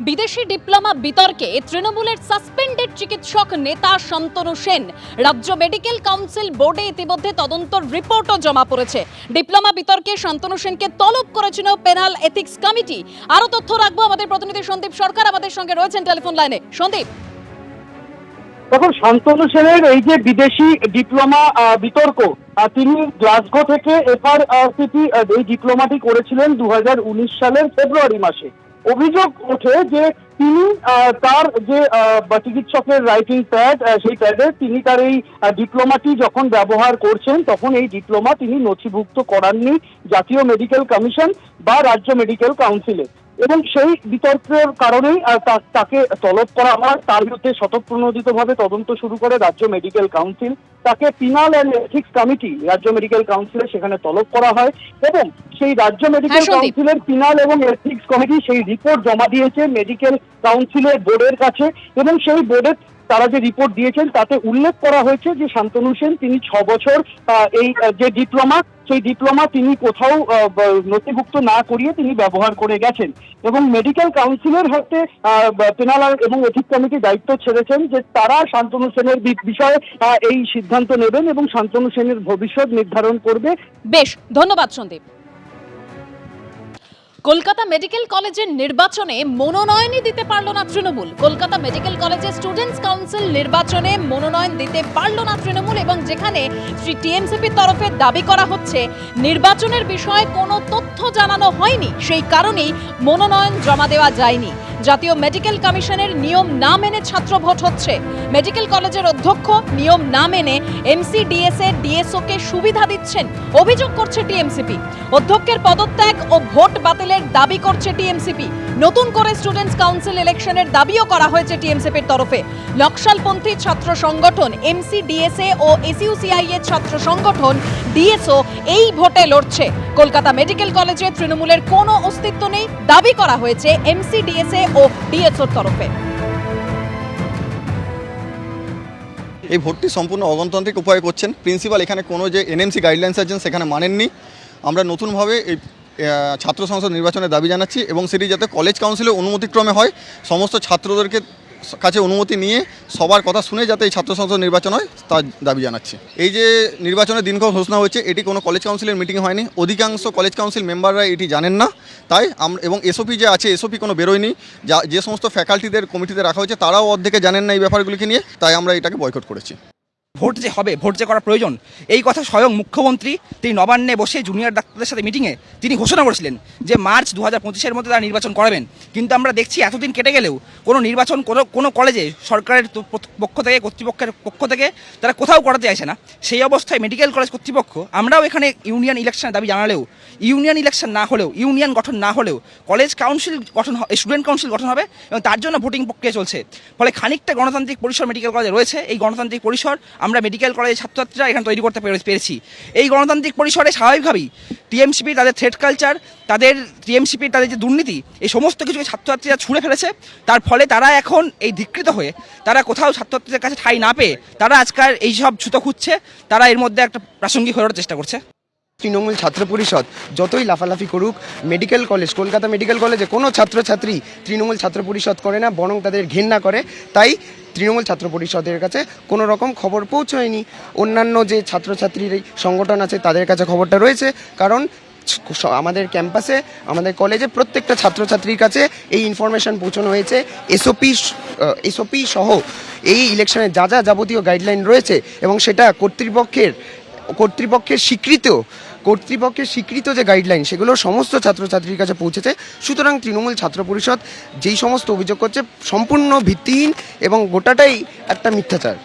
বিদেশি ডিপ্লোমা বিতর্কে তৃণমূলের সাসপেন্ডেড চিকিৎসক নেতা শান্তনু সেন রাজ্য মেডিকেল কাউন্সিল বোর্ডে ইতিমধ্যে তদন্ত রিপোর্টও জমা পড়েছে। ডিপ্লোমা বিতর্কে শান্তনু সেনকে তলব করেছিল পেনাল এথিক্স কমিটি। আরো তথ্য রাখবো আমাদের প্রতিনিধি সন্দীপ সরকার আমাদের সঙ্গে রয়েছেন টেলিফোন লাইনে। সন্দীপ, দেখুন, শান্তনু সেনের এই যে বিদেশি ডিপ্লোমা বিতর্ক, তিনি গ্লাসগো থেকে এফআরসিটি এই ডিপ্লোমাটি করেছিলেন 2019 সালের ফেব্রুয়ারি মাসে। অভিযোগ ওঠে যে তিনি তার যে চিকিৎসকের রাইটিং প্যাড, সেই প্যাডে তিনি তার এই ডিপ্লোমাটি যখন ব্যবহার করছেন তখন এই ডিপ্লোমা তিনি নথিভুক্ত করাননি জাতীয় মেডিকেল কমিশন বা রাজ্য মেডিকেল কাউন্সিলে, এবং সেই বিতর্কের কারণেই তাকে তলব করা হয়। তার বিরুদ্ধে স্বতঃপ্রণোদিতভাবে তদন্ত শুরু করে রাজ্য মেডিকেল কাউন্সিল। তাকে পিনাল অ্যান্ড এথিক্স কমিটি রাজ্য মেডিকেল কাউন্সিলে সেখানে তলব করা হয়, এবং সেই রাজ্য মেডিকেল কাউন্সিলের পিনাল এবং এথিক্স কমিটি সেই রিপোর্ট জমা দিয়েছে মেডিকেল কাউন্সিলের বোর্ডের কাছে, এবং সেই বোর্ডের তারা যে রিপোর্ট দিয়েছেন তাতে উল্লেখ করা হয়েছে যে শান্তনু সেন তিনি 6 বছর এই যে ডিপ্লোমা, সেই ডিপ্লোমা তিনি কোথাও নথিভুক্ত না করিয়ে তিনি ব্যবহার করে গেছেন, এবং মেডিকেল কাউন্সিলের হাতে পেনাল এবং এথিক্স কমিটি দায়িত্ব ছেড়েছেন যে তারা শান্তনু সেনের বিষয়ে এই সিদ্ধান্ত নেবেন এবং শান্তনু সেনের ভবিষ্যৎ নির্ধারণ করবে। বেশ, ধন্যবাদ সন্দীপ। কলকাতা মেডিকেল কলেজের নির্বাচনে মনোনয়নই দিতে পারল না তৃণমূল। কলকাতা মেডিকেল কলেজের স্টুডেন্টস কাউন্সিল নির্বাচনে মনোনয়ন দিতে পারল না তৃণমূল, এবং যেখানে টিএমসিপির তরফে দাবি করা হচ্ছে নির্বাচনের বিষয়ে কোনো তথ্য জানানো হয়নি, সেই কারণেই মনোনয়ন জমা দেওয়া যায়নি। জাতীয় মেডিকেল কমিশনের নিয়ম না মেনে ছাত্র ভোট হচ্ছে। মেডিকেল কলেজের অধ্যক্ষ নিয়ম না মেনে এমসিডিএস এর ডিএসওকে সুবিধা দিচ্ছেন, অভিযোগ করছে টিএমসিপি। অধ্যক্ষের পদত্যাগ ও ভোট বাতিলের দাবি করছে টিএমসিপি। নতুন করে স্টুডেন্টস কাউন্সিল ইলেকশনের দাবিও করা হয়েছে টিএমসিপির তরফে। নকশালপন্থী ছাত্র সংগঠন এমসিডিএসএ ও এসইউসিআই এর ছাত্র সংগঠন ডিএসও এই ভোটে লড়ছে। কলকাতা মেডিকেল কলেজে তৃণমূলের কোনো অস্তিত্ব নেই, দাবি করা হয়েছে এমসিডিএসএ ও ডিএসওর তরফে। এই ভোটটি সম্পূর্ণ অগণতান্ত্রিক উপায়ে করছেন প্রিন্সিপাল। এখানে কোনো যে এনএমসি গাইডলাইন্স আছেন সেখানে মানেননি। আমরা নতুনভাবে এই ছাত্র সংসদ নির্বাচনের দাবি জানাচ্ছি, এবং সেটি যাতে কলেজ কাউন্সিলের অনুমতিক্রমে হয়। সমস্ত ছাত্রদেরকে কাছে অনুমতি নিয়ে সবার কথা শুনে যাতে এই ছাত্র সংসদ নির্বাচন হয় তার দাবি জানাচ্ছি। এই যে নির্বাচনের দিনক্ষণ ঘোষণা হয়েছে, এটি কোনো কলেজ কাউন্সিলের মিটিং হয়নি। অধিকাংশ কলেজ কাউন্সিল মেম্বাররা এটি জানেন না, তাই আমরা এবং এসওপি যে আছে এসওপি কোনো বেরোয়নি। যে সমস্ত ফ্যাকাল্টিদের কমিটিতে রাখা হয়েছে তারাও অর্ধেকে জানেন না এই ব্যাপারগুলিকে নিয়ে, তাই আমরা এটাকে বয়কট করেছি। ভোট যে হবে, ভোট যে করা প্রয়োজন, এই কথা স্বয়ং মুখ্যমন্ত্রী তিনি নবান্নে বসে জুনিয়র ডাক্তারদের সাথে মিটিংয়ে তিনি ঘোষণা করেছিলেন যে মার্চ 2025-এর মধ্যে তারা নির্বাচন করাবেন। কিন্তু আমরা দেখছি এতদিন কেটে গেলেও কোনো নির্বাচন কোনো কলেজে সরকারের পক্ষ থেকে, কর্তৃপক্ষের পক্ষ থেকে তারা কোথাও করাতে চাইছে না। সেই অবস্থায় মেডিকেল কলেজ কর্তৃপক্ষ, আমরাও এখানে ইউনিয়ন ইলেকশনের দাবি জানালেও, ইউনিয়ন ইলেকশন না হলেও, ইউনিয়ন গঠন না হলেও কলেজ কাউন্সিল গঠন, স্টুডেন্ট কাউন্সিল গঠন হবে, এবং তার জন্য ভোটিং প্রক্রিয়া চলছে। ফলে খানিকটা গণতান্ত্রিক পরিসর মেডিকেল কলেজে রয়েছে। এই গণতান্ত্রিক পরিসর আমরা মেডিকেল কলেজের ছাত্রছাত্রীরা এখানে তৈরি করতে পেরেছি। এই গণতান্ত্রিক পরিসরে স্বাভাবিকভাবেই টিএমসিপি তাদের থ্রেড কালচার, টিএমসিপির তাদের যে দুর্নীতি, এই সমস্ত কিছুকে ছাত্রছাত্রীরা ছুঁড়ে ফেলেছে। তার ফলে তারা এখন এই ধিকৃত হয়ে, তারা কোথাও ছাত্রছাত্রীদের কাছে ঠাঁই না পেয়ে তারা আজকাল এইসব ছুতো খুঁজছে, তারা এর মধ্যে একটা প্রাসঙ্গিক হয়ে ওঠার চেষ্টা করছে। তৃণমূল ছাত্র পরিষদ যতই লাফালাফি করুক, মেডিকেল কলেজ, কলকাতা মেডিকেল কলেজে কোনো ছাত্রছাত্রী তৃণমূল ছাত্র পরিষদ করে না, বরং তাদের ঘেন্না করে। তাই তৃণমূল ছাত্র পরিষদের কাছে কোনো রকম খবর পৌঁছয়নি। অন্যান্য যে ছাত্রছাত্রীর সংগঠন আছে তাদের কাছে খবরটা রয়েছে, কারণ আমাদের ক্যাম্পাসে, আমাদের কলেজে প্রত্যেকটা ছাত্রছাত্রীর কাছে এই ইনফরমেশান পৌঁছানো হয়েছে। এসওপি সহ এই ইলেকশনে যা যা যাবতীয় গাইডলাইন রয়েছে, এবং সেটা কর্তৃপক্ষের স্বীকৃত যে গাইডলাইন, সেগুলো সমস্ত ছাত্রছাত্রীর কাছে পৌঁছেছে। সুতরাং তৃণমূল ছাত্র পরিষদ যেই সমস্ত অভিযোগ করছে সম্পূর্ণ ভিত্তিহীন এবং গোটাটাই একটা মিথ্যাচার।